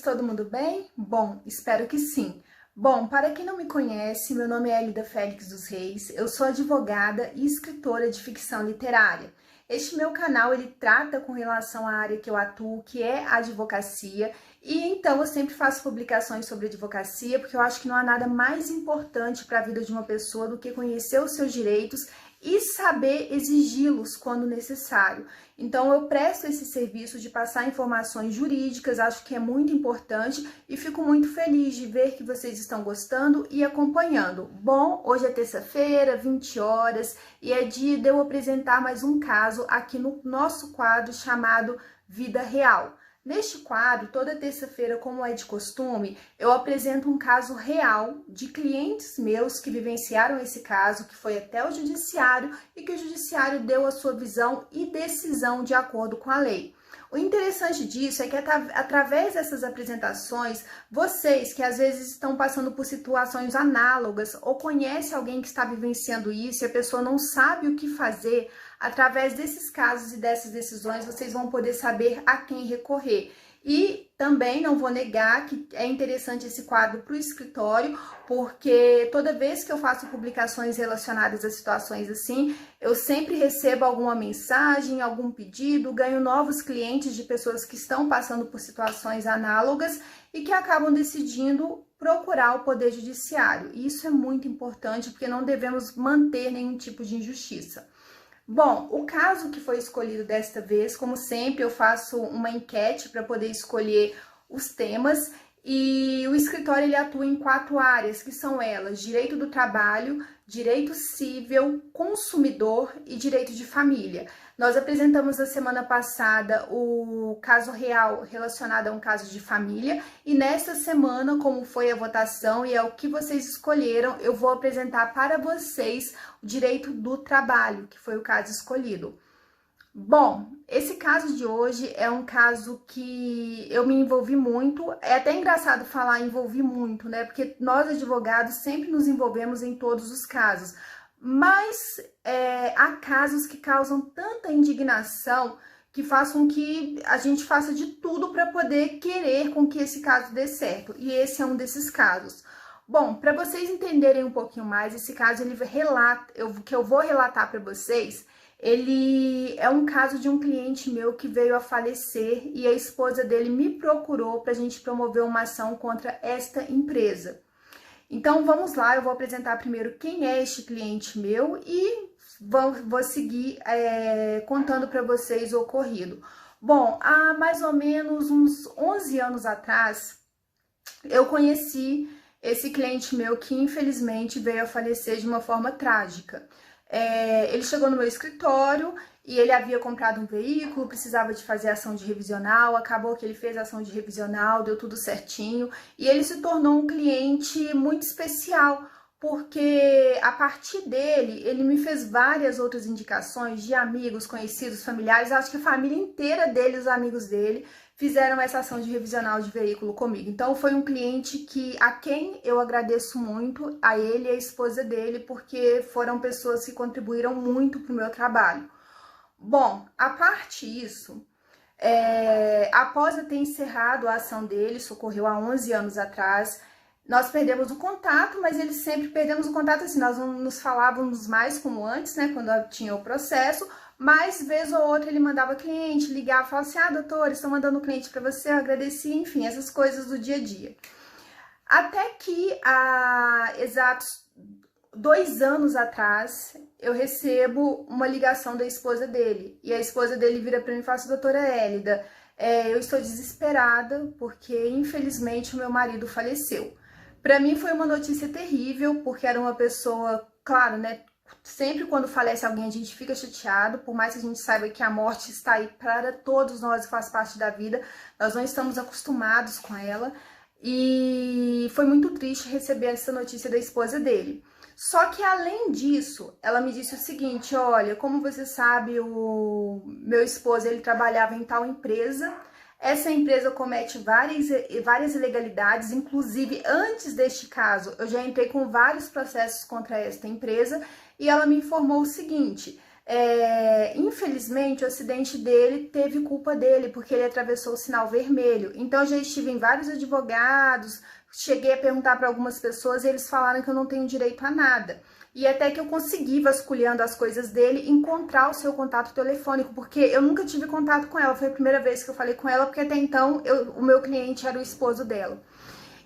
todo mundo bem? Bom, espero que sim. Bom, para quem não me conhece, meu nome é Elida Félix dos Reis, eu sou advogada e escritora de ficção literária. Este meu canal, ele trata com relação à área que eu atuo, que é a advocacia, e então eu sempre faço publicações sobre advocacia, porque eu acho que não há nada mais importante para a vida de uma pessoa do que conhecer os seus direitos e saber exigi-los quando necessário. Então eu presto esse serviço de passar informações jurídicas, acho que é muito importante e fico muito feliz de ver que vocês estão gostando e acompanhando. Bom, hoje é terça-feira, 20 horas, e é dia de eu apresentar mais um caso aqui no nosso quadro chamado Vida Real. Neste quadro, toda terça-feira, como é de costume, eu apresento um caso real de clientes meus que vivenciaram esse caso, que foi até o judiciário e que o judiciário deu a sua visão e decisão de acordo com a lei. O interessante disso é que através dessas apresentações, vocês que às vezes estão passando por situações análogas ou conhecem alguém que está vivenciando isso e a pessoa não sabe o que fazer, através desses casos e dessas decisões, vocês vão poder saber a quem recorrer. E também não vou negar que é interessante esse quadro para o escritório, porque toda vez que eu faço publicações relacionadas a situações assim, eu sempre recebo alguma mensagem, algum pedido, ganho novos clientes de pessoas que estão passando por situações análogas e que acabam decidindo procurar o Poder Judiciário. E isso é muito importante, porque não devemos manter nenhum tipo de injustiça. Bom, o caso que foi escolhido desta vez, como sempre, eu faço uma enquete para poder escolher os temas e o escritório ele atua em 4 áreas, que são elas: direito do trabalho, direito civil, consumidor e direito de família. Nós apresentamos na semana passada o caso real relacionado a um caso de família e nesta semana, como foi a votação e é o que vocês escolheram, eu vou apresentar para vocês o direito do trabalho, que foi o caso escolhido. Bom, esse caso de hoje é um caso que eu me envolvi muito. É até engraçado falar envolvi muito, né? Porque nós advogados sempre nos envolvemos em todos os casos. Mas há casos que causam tanta indignação que façam que a gente faça de tudo para poder querer com que esse caso dê certo. E esse é um desses casos. Bom, para vocês entenderem um pouquinho mais, esse caso que eu vou relatar para vocês, ele é um caso de um cliente meu que veio a falecer e a esposa dele me procurou para a gente promover uma ação contra esta empresa. Então vamos lá, eu vou apresentar primeiro quem é este cliente meu e vou seguir contando para vocês o ocorrido. Bom, há mais ou menos uns 11 anos atrás, eu conheci esse cliente meu que infelizmente veio a falecer de uma forma trágica. Ele chegou no meu escritório e ele havia comprado um veículo, precisava de fazer ação de revisional, acabou que ele fez a ação de revisional, deu tudo certinho e ele se tornou um cliente muito especial, porque a partir dele, ele me fez várias outras indicações de amigos, conhecidos, familiares, acho que a família inteira dele, os amigos dele, fizeram essa ação de revisional de veículo comigo. Então foi um cliente a quem eu agradeço muito, a ele e a esposa dele, porque foram pessoas que contribuíram muito para o meu trabalho. Bom, a parte disso, após eu ter encerrado a ação dele, isso ocorreu há 11 anos atrás, nós perdemos o contato, mas eles sempre perdemos o contato assim, nós não nos falávamos mais como antes, né, quando tinha o processo, mas vez ou outra ele mandava cliente, ligava, falava assim, doutor, estou mandando um cliente para você, eu agradeci, enfim, essas coisas do dia a dia. Até que há exatos 2 anos atrás, eu recebo uma ligação da esposa dele, e a esposa dele vira para mim e fala assim, doutora Elida, eu estou desesperada porque infelizmente o meu marido faleceu. Para mim foi uma notícia terrível, porque era uma pessoa, claro, né, sempre quando falece alguém a gente fica chateado, por mais que a gente saiba que a morte está aí para todos nós e faz parte da vida, nós não estamos acostumados com ela, e foi muito triste receber essa notícia da esposa dele. Só que além disso, ela me disse o seguinte, olha, como você sabe, o meu esposo ele trabalhava em tal empresa, essa empresa comete várias ilegalidades, inclusive antes deste caso, eu já entrei com vários processos contra esta empresa e ela me informou o seguinte, Infelizmente, o acidente dele teve culpa dele, porque ele atravessou o sinal vermelho. Então, eu já estive em vários advogados, cheguei a perguntar para algumas pessoas e eles falaram que eu não tenho direito a nada. E até que eu consegui, vasculhando as coisas dele, encontrar o seu contato telefônico, porque eu nunca tive contato com ela. Foi a primeira vez que eu falei com ela, porque até então o meu cliente era o esposo dela.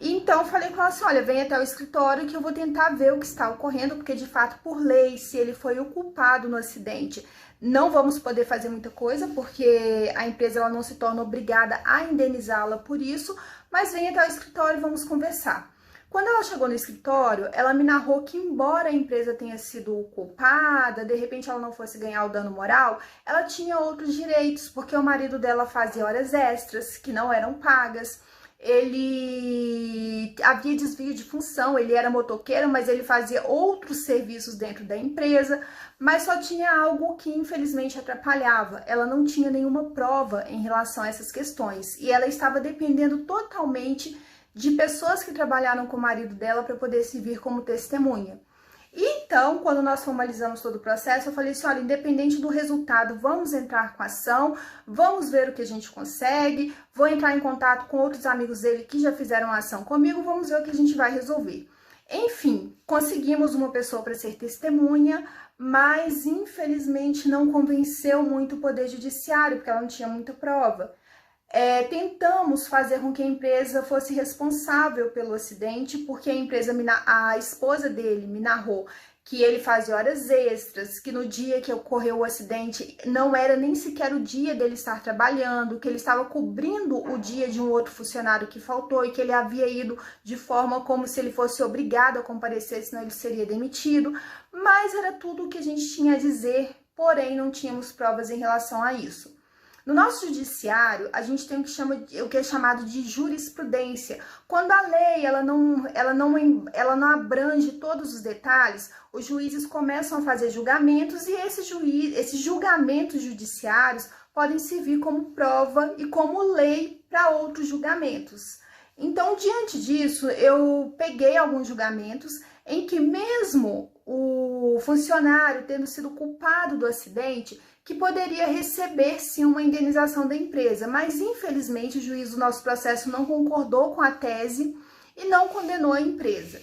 Então, eu falei com ela assim, olha, vem até o escritório que eu vou tentar ver o que está ocorrendo, porque de fato, por lei, se ele foi o culpado no acidente, não vamos poder fazer muita coisa, porque a empresa ela não se torna obrigada a indenizá-la por isso, mas vem até o escritório e vamos conversar. Quando ela chegou no escritório, ela me narrou que, embora a empresa tenha sido culpada, de repente ela não fosse ganhar o dano moral, ela tinha outros direitos, porque o marido dela fazia horas extras que não eram pagas. Ele havia desvio de função, ele era motoqueiro, mas ele fazia outros serviços dentro da empresa, mas só tinha algo que infelizmente atrapalhava. Ela não tinha nenhuma prova em relação a essas questões e ela estava dependendo totalmente de pessoas que trabalharam com o marido dela para poder servir como testemunha. Então, quando nós formalizamos todo o processo, eu falei assim, olha, independente do resultado, vamos entrar com a ação, vamos ver o que a gente consegue, vou entrar em contato com outros amigos dele que já fizeram a ação comigo, vamos ver o que a gente vai resolver. Enfim, conseguimos uma pessoa para ser testemunha, mas infelizmente não convenceu muito o Poder Judiciário, porque ela não tinha muita prova. Tentamos fazer com que a empresa fosse responsável pelo acidente, porque a esposa dele me narrou que ele fazia horas extras, que no dia que ocorreu o acidente não era nem sequer o dia dele estar trabalhando, que ele estava cobrindo o dia de um outro funcionário que faltou e que ele havia ido de forma como se ele fosse obrigado a comparecer, senão ele seria demitido, mas era tudo o que a gente tinha a dizer, porém não tínhamos provas em relação a isso. No nosso judiciário, a gente tem o que é chamado de jurisprudência. Quando a lei ela não abrange todos os detalhes, os juízes começam a fazer julgamentos e esses julgamentos judiciários podem servir como prova e como lei para outros julgamentos. Então, diante disso, eu peguei alguns julgamentos em que mesmo o funcionário tendo sido culpado do acidente, que poderia receber sim uma indenização da empresa, mas infelizmente o juiz do nosso processo não concordou com a tese e não condenou a empresa.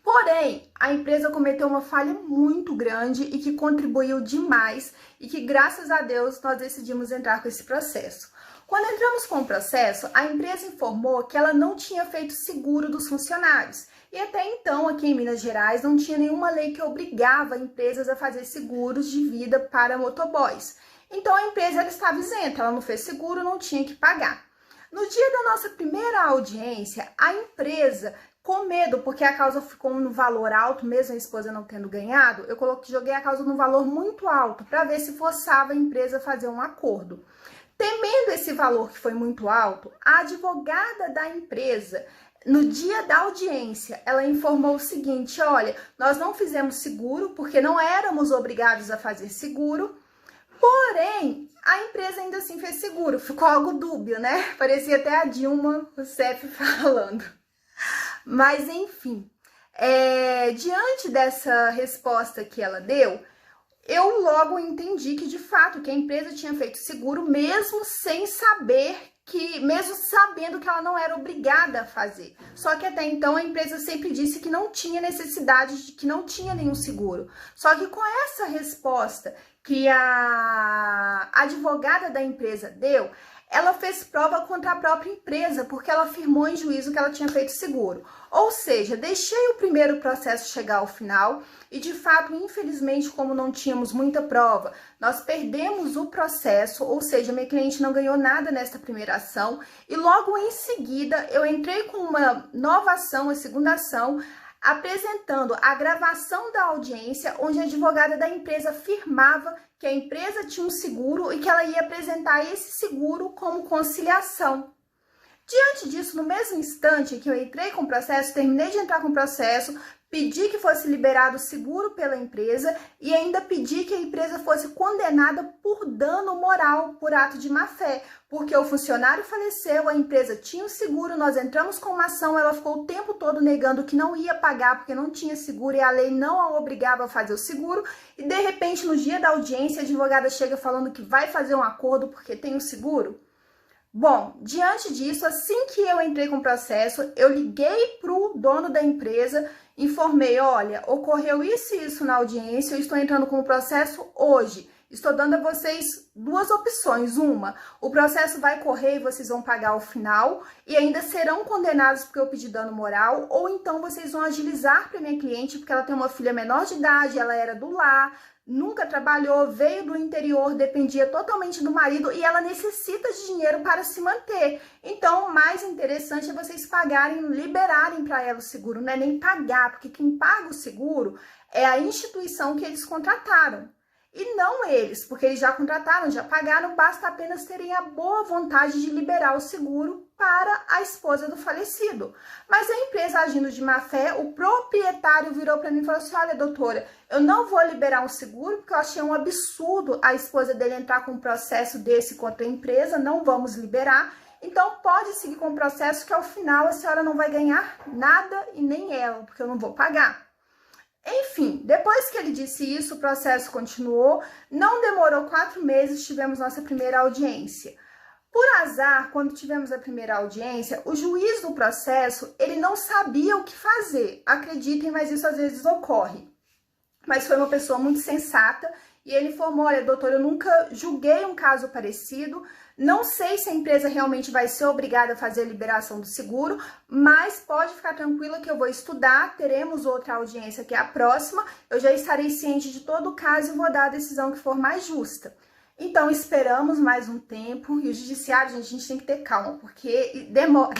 Porém, a empresa cometeu uma falha muito grande e que contribuiu demais e que, graças a Deus, nós decidimos entrar com esse processo. Quando entramos com o processo, a empresa informou que ela não tinha feito seguro dos funcionários. E até então, aqui em Minas Gerais, não tinha nenhuma lei que obrigava empresas a fazer seguros de vida para motoboys. Então, a empresa ela estava isenta, ela não fez seguro, não tinha que pagar. No dia da nossa primeira audiência, a empresa, com medo, porque a causa ficou no valor alto, mesmo a esposa não tendo ganhado, joguei a causa num valor muito alto, para ver se forçava a empresa a fazer um acordo. Temendo esse valor que foi muito alto, a advogada da empresa, no dia da audiência, ela informou o seguinte, olha, nós não fizemos seguro porque não éramos obrigados a fazer seguro, porém, a empresa ainda assim fez seguro. Ficou algo dúbio, né? Parecia até a Dilma Rousseff falando. Mas, enfim, diante dessa resposta que ela deu, eu logo entendi que, de fato, que a empresa tinha feito seguro mesmo sem saber mesmo sabendo que ela não era obrigada a fazer. Só que até então a empresa sempre disse que não tinha necessidade, que não tinha nenhum seguro. Só que com essa resposta que a advogada da empresa deu, ela fez prova contra a própria empresa, porque ela afirmou em juízo que ela tinha feito seguro. Ou seja, deixei o primeiro processo chegar ao final e, de fato, infelizmente, como não tínhamos muita prova, nós perdemos o processo, ou seja, minha cliente não ganhou nada nesta primeira ação e logo em seguida eu entrei com uma nova ação, a segunda ação, apresentando a gravação da audiência, onde a advogada da empresa afirmava que a empresa tinha um seguro e que ela ia apresentar esse seguro como conciliação. Diante disso, no mesmo instante que eu entrei com o processo, terminei de entrar com o processo, pedi que fosse liberado o seguro pela empresa e ainda pedi que a empresa fosse condenada por dano moral, por ato de má-fé, porque o funcionário faleceu, a empresa tinha o seguro, nós entramos com uma ação, ela ficou o tempo todo negando que não ia pagar porque não tinha seguro e a lei não a obrigava a fazer o seguro, e de repente no dia da audiência a advogada chega falando que vai fazer um acordo porque tem o seguro. Bom, diante disso, assim que eu entrei com o processo, eu liguei para o dono da empresa, informei, olha, ocorreu isso e isso na audiência, eu estou entrando com o processo hoje. Estou dando a vocês duas opções. Uma, o processo vai correr e vocês vão pagar ao final e ainda serão condenados porque eu pedi dano moral, ou então vocês vão agilizar para minha cliente porque ela tem uma filha menor de idade, ela era do lar, nunca trabalhou, veio do interior, dependia totalmente do marido e ela necessita de dinheiro para se manter. Então, o mais interessante é vocês pagarem, liberarem para ela o seguro, não é nem pagar, porque quem paga o seguro é a instituição que eles contrataram. E não eles, porque eles já contrataram, já pagaram, basta apenas terem a boa vontade de liberar o seguro para a esposa do falecido. Mas a empresa agindo de má fé, o proprietário virou para mim e falou assim, olha doutora, eu não vou liberar um seguro porque eu achei um absurdo a esposa dele entrar com um processo desse contra a empresa, não vamos liberar. Então pode seguir com o processo que ao final a senhora não vai ganhar nada e nem ela, porque eu não vou pagar. Enfim, depois que ele disse isso, o processo continuou, não demorou 4 meses, tivemos nossa primeira audiência. Por azar, quando tivemos a primeira audiência, o juiz do processo, ele não sabia o que fazer, acreditem, mas isso às vezes ocorre. Mas foi uma pessoa muito sensata e ele informou, olha, doutor, eu nunca julguei um caso parecido, não sei se a empresa realmente vai ser obrigada a fazer a liberação do seguro, mas pode ficar tranquila que eu vou estudar, teremos outra audiência que é a próxima, eu já estarei ciente de todo o caso e vou dar a decisão que for mais justa. Então, esperamos mais um tempo, e o judiciário, gente, a gente tem que ter calma, porque demora.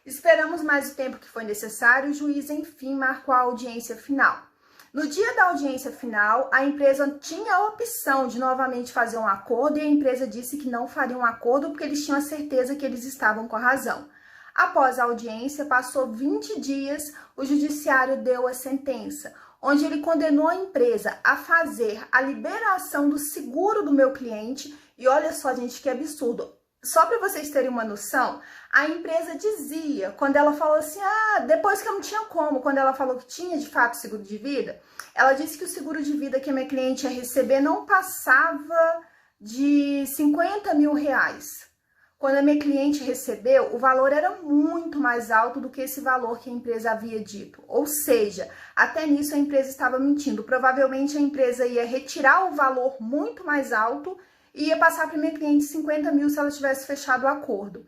Esperamos mais o tempo que foi necessário, o juiz, enfim, marcou a audiência final. No dia da audiência final, a empresa tinha a opção de novamente fazer um acordo e a empresa disse que não faria um acordo porque eles tinham a certeza que eles estavam com a razão. Após a audiência, passou 20 dias, o judiciário deu a sentença, onde ele condenou a empresa a fazer a liberação do seguro do meu cliente. E olha só, gente, que absurdo. Só para vocês terem uma noção, a empresa dizia, quando ela falou assim, depois que eu não tinha como, quando ela falou que tinha de fato seguro de vida, ela disse que o seguro de vida que a minha cliente ia receber não passava de 50 mil reais. Quando a minha cliente recebeu, o valor era muito mais alto do que esse valor que a empresa havia dito. Ou seja, até nisso a empresa estava mentindo. Provavelmente a empresa ia retirar o valor muito mais alto e ia passar para minha cliente 50 mil se ela tivesse fechado o acordo.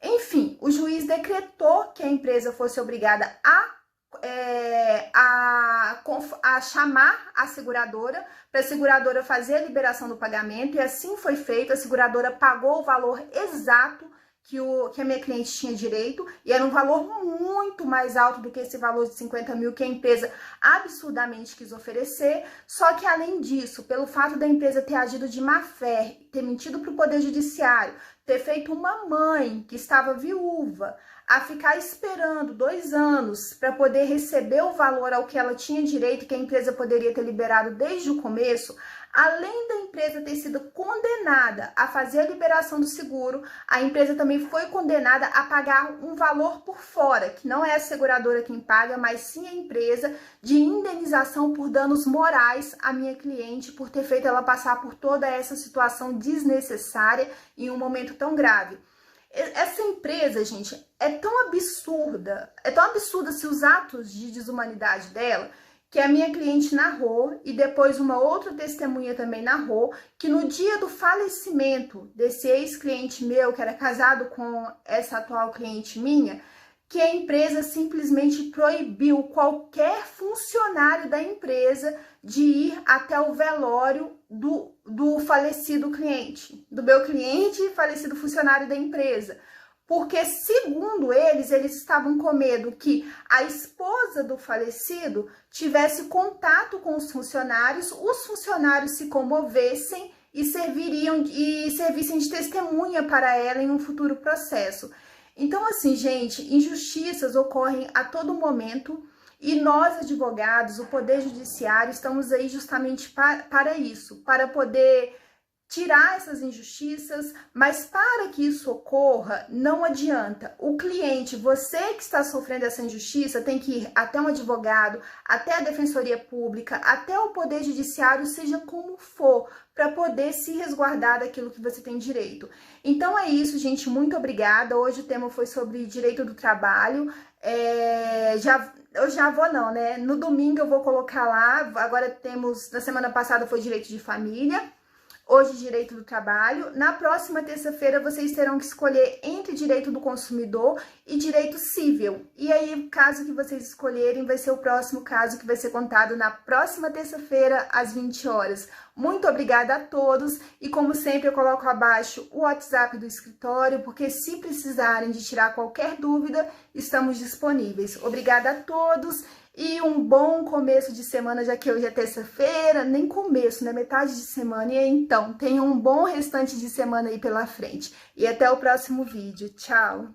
Enfim, o juiz decretou que a empresa fosse obrigada a chamar a seguradora, para a seguradora fazer a liberação do pagamento, e assim foi feito. A seguradora pagou o valor exato que a minha cliente tinha direito, e era um valor muito mais alto do que esse valor de 50 mil que a empresa absurdamente quis oferecer. Só que além disso, pelo fato da empresa ter agido de má fé, ter mentido para o Poder Judiciário, ter feito uma mãe que estava viúva a ficar esperando 2 anos para poder receber o valor ao que ela tinha direito, que a empresa poderia ter liberado desde o começo, além da empresa ter sido condenada a fazer a liberação do seguro, a empresa também foi condenada a pagar um valor por fora, que não é a seguradora quem paga, mas sim a empresa, de indenização por danos morais à minha cliente, por ter feito ela passar por toda essa situação desnecessária em um momento tão grave. Essa empresa, gente, é tão absurda se os atos de desumanidade dela, que a minha cliente narrou, e depois uma outra testemunha também narrou, que no dia do falecimento desse ex-cliente meu, que era casado com essa atual cliente minha, que a empresa simplesmente proibiu qualquer funcionário da empresa de ir até o velório do falecido cliente, do meu cliente e falecido funcionário da empresa. Porque, segundo eles estavam com medo que a esposa do falecido tivesse contato com os funcionários se comovessem e servissem de testemunha para ela em um futuro processo. Então, assim, gente, injustiças ocorrem a todo momento e nós, advogados, o Poder Judiciário, estamos aí justamente para isso, para poder tirar essas injustiças, mas para que isso ocorra, não adianta. O cliente, você que está sofrendo essa injustiça, tem que ir até um advogado, até a Defensoria Pública, até o Poder Judiciário, seja como for, para poder se resguardar daquilo que você tem direito. Então é isso, gente, muito obrigada. Hoje o tema foi sobre direito do trabalho. Eu já vou não, né? No domingo eu vou colocar lá, agora temos, na semana passada foi direito de família, hoje direito do trabalho. Na próxima terça-feira vocês terão que escolher entre direito do consumidor e direito civil. E aí, o caso que vocês escolherem vai ser o próximo caso que vai ser contado na próxima terça-feira, às 20 horas. Muito obrigada a todos e, como sempre, eu coloco abaixo o WhatsApp do escritório, porque se precisarem de tirar qualquer dúvida, estamos disponíveis. Obrigada a todos. E um bom começo de semana, já que hoje é terça-feira, nem começo, né? Metade de semana. E então, tenham um bom restante de semana aí pela frente. E até o próximo vídeo. Tchau!